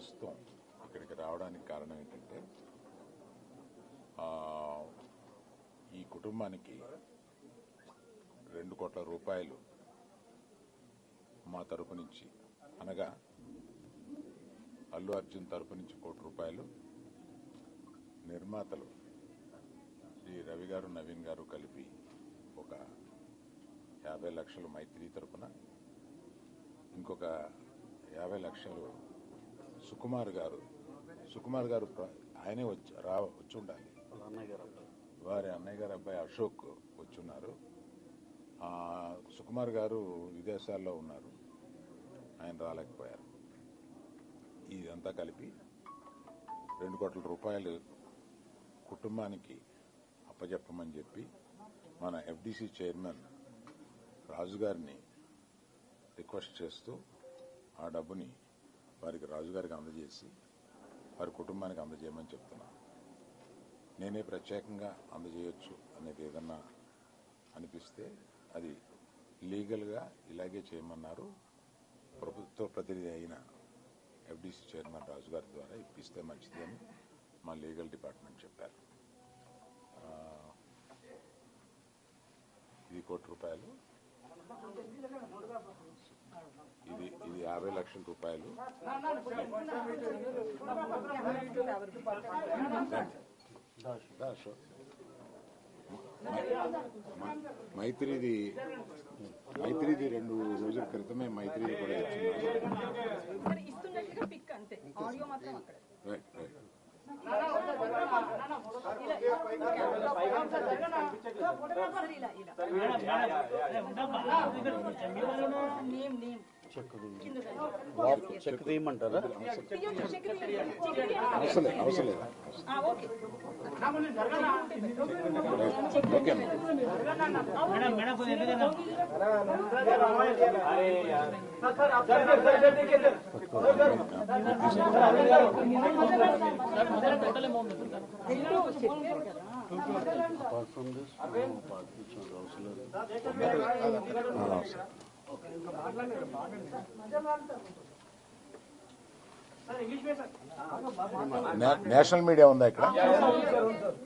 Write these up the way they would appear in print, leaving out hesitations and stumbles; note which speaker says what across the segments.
Speaker 1: ప్రస్తుతం ఇక్కడికి రావడానికి కారణం ఏంటంటే ఈ కుటుంబానికి 2 కోట్ల రూపాయలు మా తరపు నుంచి, అనగా అల్లు అర్జున్ తరపు నుంచి 1 కోటి రూపాయలు, నిర్మాతలు శ్రీ రవి గారు నవీన్ గారు కలిపి ఒక 50 లక్షలు మైత్రి తరపున, ఇంకొక 50 లక్షలు సుకుమార్ గారు ఆయనే వచ్చి ఉండాలి, వారి అన్నయ్య గారు అబ్బాయి అశోక్ వచ్చున్నారు. సుకుమార్ గారు విదేశాల్లో ఉన్నారు, ఆయన రాలేకపోయారు. ఇదంతా కలిపి 2 కోట్ల రూపాయలు కుటుంబానికి అప్పచెప్పమని చెప్పి మన ఎఫ్డిసి చైర్మన్ రాజు గారిని రిక్వెస్ట్ చేస్తూ ఆ డబ్బుని వారికి రాజుగారికి అందజేసి వారి కుటుంబానికి అందజేయమని చెప్తున్నాను. నేనే ప్రత్యేకంగా అందజేయొచ్చు అనేది ఏదన్నా అనిపిస్తే అది లీగల్గా ఇలాగే చేయమన్నారు. ప్రభుత్వ ప్రతినిధి అయిన ఎఫ్డిసి చైర్మన్ రాజు గారి ద్వారా ఇప్పిస్తే మంచిది అని మా లీగల్ డిపార్ట్మెంట్ చెప్పారు. ఇది 1 కోటి రూపాయలు, ఇది 50 లక్షల రూపాయలు. మైత్రిది 2 రోజుల క్రితమే మైత్రిది కూడా
Speaker 2: చెక్ తీయమంటారా?
Speaker 1: అవసరం లేదు. నేషనల్ మీడియా ఉందా ఇక్కడ?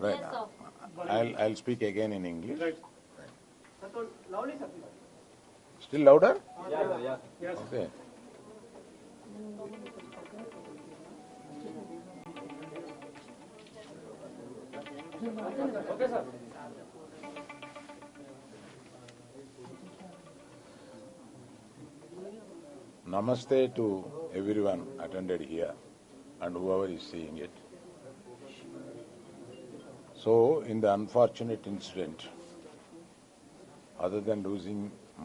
Speaker 1: Right, I will speak again in English. Still louder? Okay. Namaste to everyone attended here and whoever is seeing it. So, in the unfortunate incident, other than losing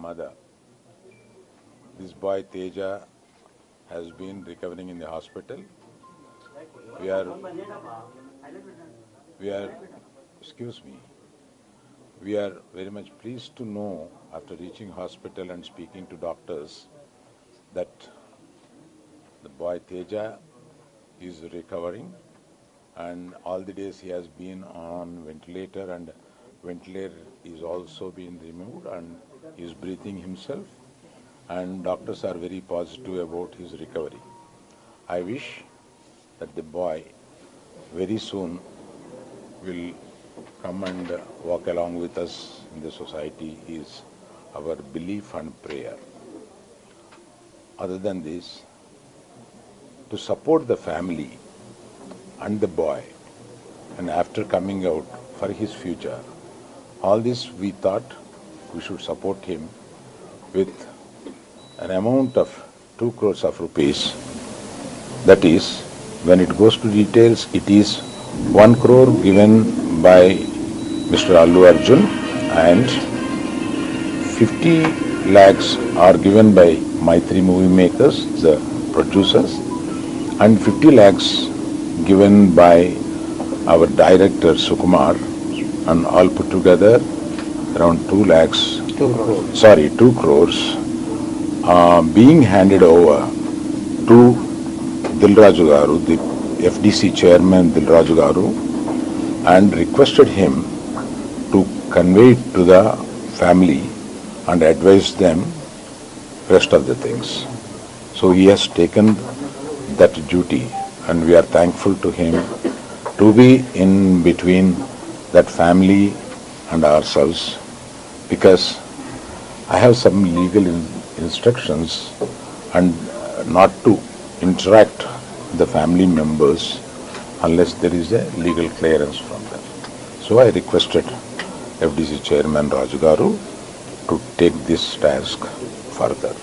Speaker 1: mother, this boy Teja has been recovering in the hospital. We are very much pleased to know, after reaching hospital and speaking to doctors, that the boy Teja is recovering, and all the days he has been on ventilator, and ventilator is also being removed and he is breathing himself, and doctors are very positive about his recovery. I wish that the boy very soon will come and walk along with us in the society is our belief and prayer. Other than this, to support the family and the boy, and after coming out for his future, all this we thought we should support him with an amount of 2 crores of rupees. That is, when it goes to details, it is 1 crore given by Mr. Allu Arjun, and 50 lakhs are given by Maitri Movie Makers, the producers, and 50 lakhs given by our director Sukumar, and all put together around 2 crores being handed over to Dilraju Garu, the FDC chairman Dilraju Garu, and requested him to convey it to the family and advise them rest of the things. So he has taken that duty, and we are thankful to him to be in between that family and ourselves, because I have some legal instructions and not to interact with the family members unless there is a legal clearance from them. So I requested FDC Chairman Raju Garu to take this task further.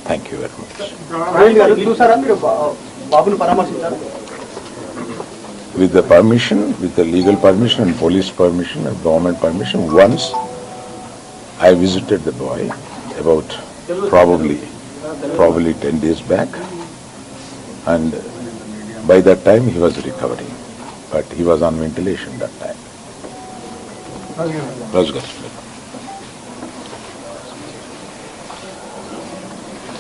Speaker 1: Thank you very much. With the permission, with the legal permission and police permission and government permission, once I visited the boy about probably 10 days back, and by that time he was recovering, but he was on ventilation that time. Raju Garu.